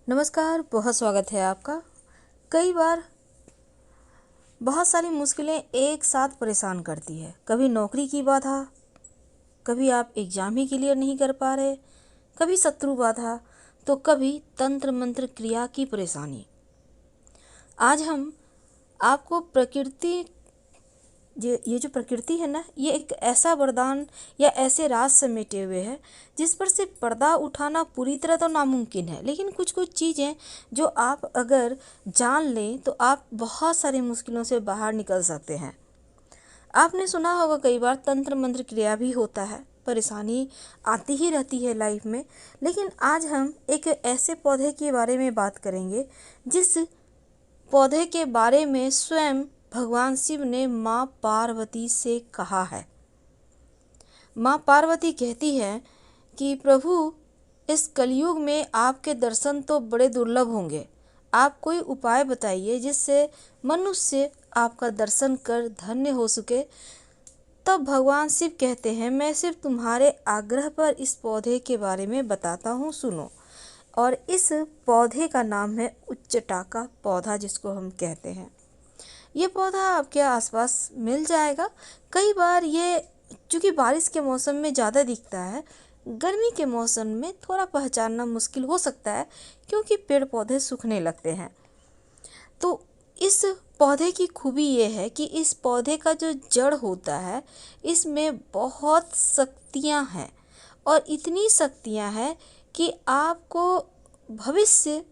नमस्कार, बहुत स्वागत है आपका। कई बार बहुत सारी मुश्किलें एक साथ परेशान करती है। कभी नौकरी की बाधा, कभी आप एग्जाम ही क्लियर नहीं कर पा रहे, कभी शत्रु बाधा, तो कभी तंत्र मंत्र क्रिया की परेशानी। आज हम आपको प्रकृति ये जो प्रकृति है ना, ये एक ऐसा वरदान या ऐसे राज समेटे हुए है जिस पर से पर्दा उठाना पूरी तरह तो नामुमकिन है, लेकिन कुछ कुछ चीज़ें जो आप अगर जान लें तो आप बहुत सारी मुश्किलों से बाहर निकल सकते हैं। आपने सुना होगा कई बार तंत्र मंत्र क्रिया भी होता है, परेशानी आती ही रहती है लाइफ में। लेकिन आज हम एक ऐसे पौधे के बारे में बात करेंगे जिस पौधे के बारे में स्वयं भगवान शिव ने माँ पार्वती से कहा है। माँ पार्वती कहती है कि प्रभु, इस कलयुग में आपके दर्शन तो बड़े दुर्लभ होंगे। आप कोई उपाय बताइए जिससे मनुष्य आपका दर्शन कर धन्य हो सके। तब भगवान शिव कहते हैं, मैं सिर्फ तुम्हारे आग्रह पर इस पौधे के बारे में बताता हूँ, सुनो। और इस पौधे का नाम है उच्चटा का पौधा, जिसको हम कहते हैं। ये पौधा आपके आसपास मिल जाएगा। कई बार ये चूँकि बारिश के मौसम में ज़्यादा दिखता है, गर्मी के मौसम में थोड़ा पहचानना मुश्किल हो सकता है क्योंकि पेड़ पौधे सूखने लगते हैं। तो इस पौधे की खूबी ये है कि इस पौधे का जो जड़ होता है, इसमें बहुत शक्तियाँ हैं और इतनी शक्तियाँ हैं कि आपको भविष्य,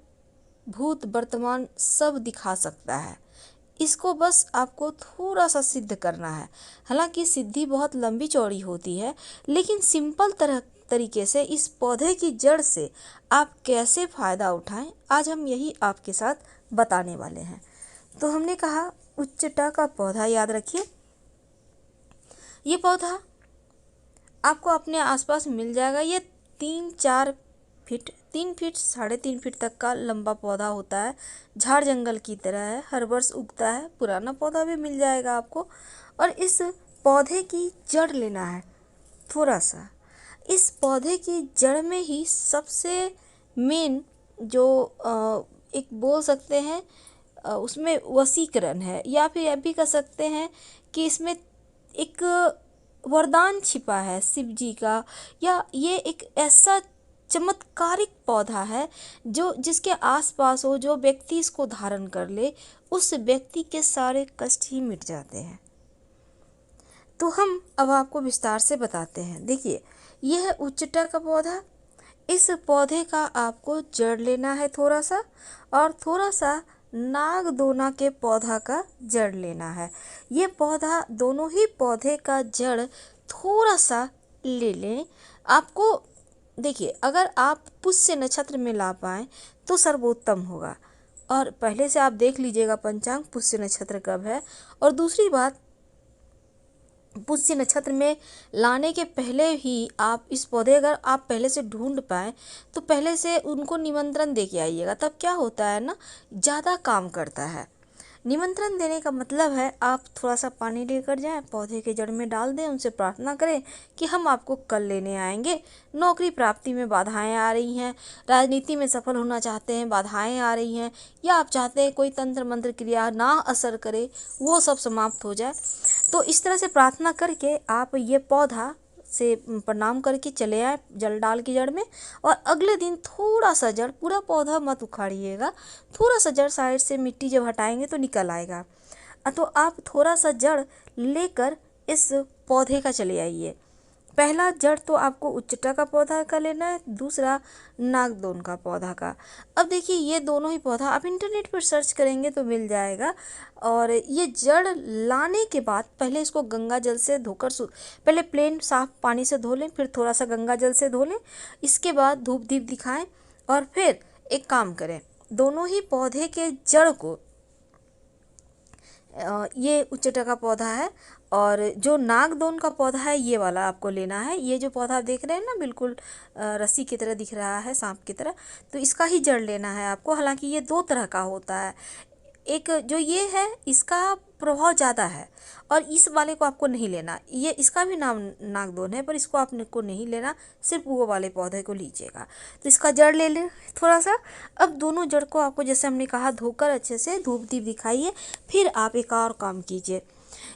भूत, वर्तमान सब दिखा सकता है। इसको बस आपको थोड़ा सा सिद्ध करना है। हालांकि सिद्धि बहुत लंबी चौड़ी होती है, लेकिन सिंपल तरीके से इस पौधे की जड़ से आप कैसे फ़ायदा उठाएं, आज हम यही आपके साथ बताने वाले हैं। तो हमने कहा उच्चटा का पौधा, याद रखिए ये पौधा आपको अपने आसपास मिल जाएगा। ये 3-4 फीट, 3 फीट 3.5 फीट तक का लंबा पौधा होता है। झाड़ जंगल की तरह है, हर वर्ष उगता है। पुराना पौधा भी मिल जाएगा आपको। और इस पौधे की जड़ लेना है थोड़ा सा। इस पौधे की जड़ में ही सबसे मेन जो एक बोल सकते हैं उसमें वशीकरण है, या फिर यह भी कह सकते हैं कि इसमें एक वरदान छिपा है शिव जी का। या ये एक ऐसा चमत्कारिक पौधा है जो जिसके आसपास हो, जो व्यक्ति इसको धारण कर ले, उस व्यक्ति के सारे कष्ट ही मिट जाते हैं। तो हम अब आपको विस्तार से बताते हैं। देखिए, यह है उच्चटा का पौधा। इस पौधे का आपको जड़ लेना है थोड़ा सा, और थोड़ा सा नागदोना के पौधा का जड़ लेना है। ये पौधा, दोनों ही पौधे का जड़ थोड़ा सा ले लें। आपको देखिए, अगर आप पुष्य नक्षत्र में ला पाएँ तो सर्वोत्तम होगा। और पहले से आप देख लीजिएगा पंचांग, पुष्य नक्षत्र कब है। और दूसरी बात, पुष्य नक्षत्र में लाने के पहले ही आप इस पौधे, अगर आप पहले से ढूंढ पाए तो पहले से उनको निमंत्रण दे के आइएगा। तब क्या होता है ना, ज़्यादा काम करता है। निमंत्रण देने का मतलब है आप थोड़ा सा पानी लेकर जाएं, पौधे के जड़ में डाल दें, उनसे प्रार्थना करें कि हम आपको कल लेने आएंगे। नौकरी प्राप्ति में बाधाएं आ रही हैं, राजनीति में सफल होना चाहते हैं, बाधाएं आ रही हैं, या आप चाहते हैं कोई तंत्र मंत्र क्रिया ना असर करे, वो सब समाप्त हो जाए। तो इस तरह से प्रार्थना करके आप ये पौधा से प्रणाम करके चले आए जल डाल के जड़ में। और अगले दिन थोड़ा सा जड़, पूरा पौधा मत उखाड़िएगा, थोड़ा सा जड़ साइड से मिट्टी जब हटाएंगे तो निकल आएगा। तो आप थोड़ा सा जड़ लेकर इस पौधे का चले आइए। पहला जड़ तो आपको उच्चटा का पौधा का लेना है, दूसरा नागदोन का पौधा का। अब देखिए, ये दोनों ही पौधा आप इंटरनेट पर सर्च करेंगे तो मिल जाएगा। और ये जड़ लाने के बाद पहले इसको गंगा जल से धोकर पहले प्लेन साफ पानी से धो लें, फिर थोड़ा सा गंगा जल से धो लें। इसके बाद धूप दीप दिखाएं और फिर एक काम करें, दोनों ही पौधे के जड़ को, ये उच्चटा का पौधा है और जो नागदोन का पौधा है ये वाला आपको लेना है। ये जो पौधा आप देख रहे हैं ना, बिल्कुल रस्सी की तरह दिख रहा है, सांप की तरह, तो इसका ही जड़ लेना है आपको। हालांकि ये दो तरह का होता है, एक जो ये है इसका प्रभाव ज़्यादा है, और इस वाले को आपको नहीं लेना। ये इसका भी नाम नागदोन है, पर इसको आपको नहीं लेना, सिर्फ वो वाले पौधे को लीजिएगा। तो इसका जड़ ले लें थोड़ा सा। अब दोनों जड़ को आपको जैसे हमने कहा धोकर अच्छे से धूप दीप दिखाइए। फिर आप एक और काम कीजिए,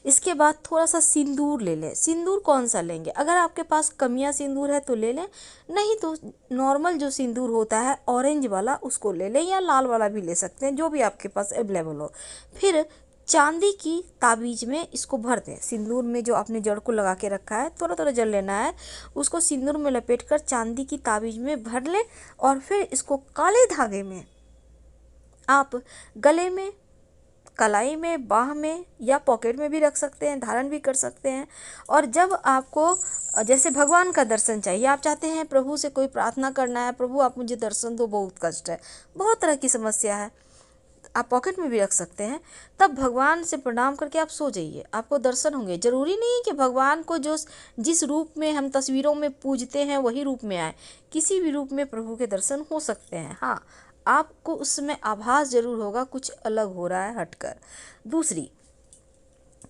इसके बाद थोड़ा सा सिंदूर ले लें। सिंदूर कौन सा लेंगे? अगर आपके पास कमियां सिंदूर है तो ले लें, नहीं तो नॉर्मल जो सिंदूर होता है ऑरेंज वाला उसको ले लें, या लाल वाला भी ले सकते हैं, जो भी आपके पास अवेलेबल हो। फिर चांदी की ताबीज में इसको भर दें। सिंदूर में जो आपने जड़ को लगा के रखा है, थोड़ा थोड़ा जड़ लेना है, उसको सिंदूर में लपेट कर चांदी की ताबीज में भर लें। और फिर इसको काले धागे में आप गले में, कलाई में, बाह में या पॉकेट में भी रख सकते हैं, धारण भी कर सकते हैं। और जब आपको जैसे भगवान का दर्शन चाहिए, आप चाहते हैं प्रभु से कोई प्रार्थना करना है, प्रभु आप मुझे दर्शन दो, बहुत कष्ट है, बहुत तरह की समस्या है, आप पॉकेट में भी रख सकते हैं। तब भगवान से प्रणाम करके आप सो जाइए, आपको दर्शन होंगे। जरूरी नहीं है कि भगवान को जो जिस रूप में हम तस्वीरों में पूजते हैं वही रूप में आए, किसी भी रूप में प्रभु के दर्शन हो सकते हैं। हाँ, आपको उसमें आभास जरूर होगा कुछ अलग हो रहा है हटकर। दूसरी,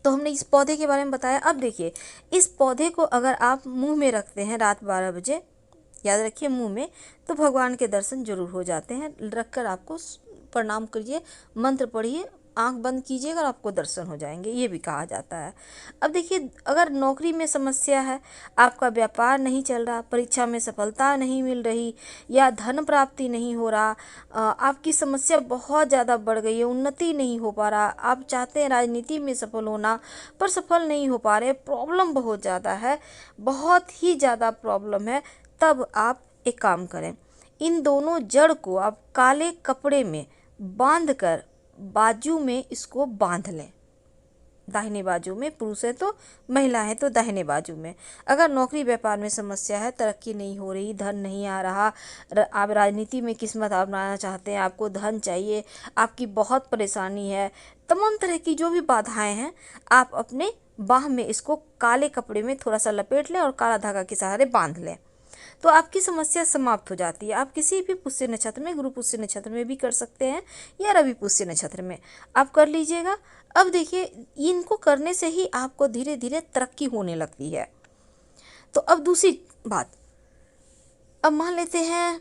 तो हमने इस पौधे के बारे में बताया। अब देखिए, इस पौधे को अगर आप मुंह में रखते हैं रात 12 बजे, याद रखिए मुंह में, तो भगवान के दर्शन जरूर हो जाते हैं। रखकर आपको प्रणाम करिए, मंत्र पढ़िए, आंख बंद कीजिएगा और आपको दर्शन हो जाएंगे, ये भी कहा जाता है। अब देखिए, अगर नौकरी में समस्या है, आपका व्यापार नहीं चल रहा, परीक्षा में सफलता नहीं मिल रही, या धन प्राप्ति नहीं हो रहा, आपकी समस्या बहुत ज़्यादा बढ़ गई है, उन्नति नहीं हो पा रहा, आप चाहते हैं राजनीति में सफल होना पर सफल नहीं हो पा रहे, प्रॉब्लम बहुत ज़्यादा है, बहुत ही ज़्यादा प्रॉब्लम है, तब आप एक काम करें, इन दोनों जड़ को आप काले कपड़े में बांध कर बाजू में इसको बांध लें। दाहिने बाजू में, पुरुष है तो, महिला है तो दाहिने बाजू में। अगर नौकरी व्यापार में समस्या है, तरक्की नहीं हो रही, धन नहीं आ रहा, आप राजनीति में किस्मत अपनाना चाहते हैं, आपको धन चाहिए, आपकी बहुत परेशानी है, तमाम तरह की जो भी बाधाएं हैं, आप अपने बाह में इसको काले कपड़े में थोड़ा सा लपेट लें और काला धागा के सहारे बांध लें, तो आपकी समस्या समाप्त हो जाती है। आप किसी भी पुष्य नक्षत्र में, गुरु पुष्य नक्षत्र में भी कर सकते हैं, या रवि पुष्य नक्षत्र में आप कर लीजिएगा। अब देखिए, इनको करने से ही आपको धीरे धीरे तरक्की होने लगती है। तो अब दूसरी बात, अब मान लेते हैं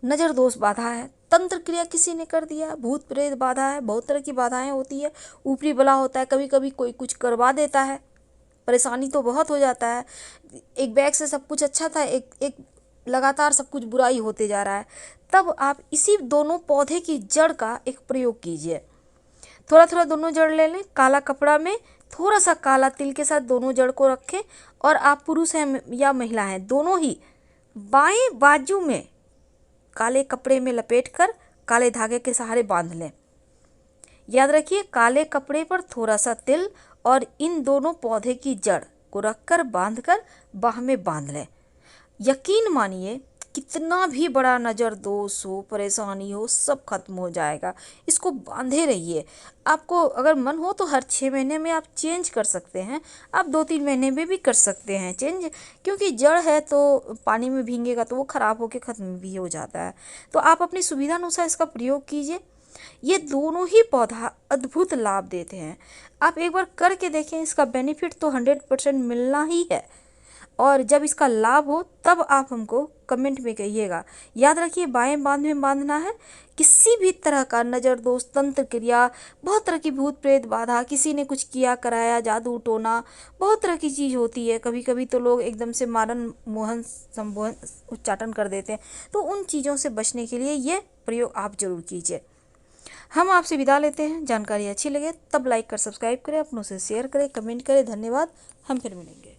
नज़र दोष बाधा है, तंत्र क्रिया किसी ने कर दिया, भूत प्रेत बाधा है, बहुत तरह की बाधाएं होती है, ऊपरी बला होता है, कभी कभी कोई कुछ करवा देता है, परेशानी तो बहुत हो जाता है। एक बैग से सब कुछ अच्छा था, एक लगातार सब कुछ बुराई होते जा रहा है। तब आप इसी दोनों पौधे की जड़ का एक प्रयोग कीजिए। थोड़ा थोड़ा दोनों जड़ ले लें, काला कपड़ा में थोड़ा सा काला तिल के साथ दोनों जड़ को रखें, और आप पुरुष हैं या महिला हैं, दोनों ही बाएं बाजू में काले कपड़े में लपेटकर काले धागे के सहारे बांध लें। याद रखिए, काले कपड़े पर थोड़ा सा तिल और इन दोनों पौधे की जड़ को रखकर बांधकर बाह में बांध लें। यकीन मानिए, कितना भी बड़ा नज़र दोष हो, परेशानी हो, सब खत्म हो जाएगा। इसको बांधे रहिए। आपको अगर मन हो तो हर 6 महीने में आप चेंज कर सकते हैं, आप 2-3 महीने में भी कर सकते हैं चेंज, क्योंकि जड़ है तो पानी में भीगेगा तो वो ख़राब होकर ख़त्म भी हो जाता है। तो आप अपनी सुविधा अनुसार इसका प्रयोग कीजिए। ये दोनों ही पौधा अद्भुत लाभ देते हैं। आप एक बार करके देखें, इसका बेनिफिट तो 100% मिलना ही है, और जब इसका लाभ हो तब आप हमको कमेंट में कहिएगा। याद रखिए, बाएं बांध में बांधना है। किसी भी तरह का नज़र दोष, तंत्र क्रिया, बहुत तरह की भूत प्रेत बाधा, किसी ने कुछ किया कराया, जादू टोना, बहुत तरह की चीज़ होती है। कभी कभी तो लोग एकदम से मारन मोहन संबोधन उच्चाटन कर देते हैं, तो उन चीज़ों से बचने के लिए ये प्रयोग आप जरूर कीजिए। हम आपसे विदा लेते हैं। जानकारी अच्छी लगे तब लाइक कर सब्सक्राइब करें, अपनों से शेयर करें, कमेंट करें। धन्यवाद। हम फिर मिलेंगे।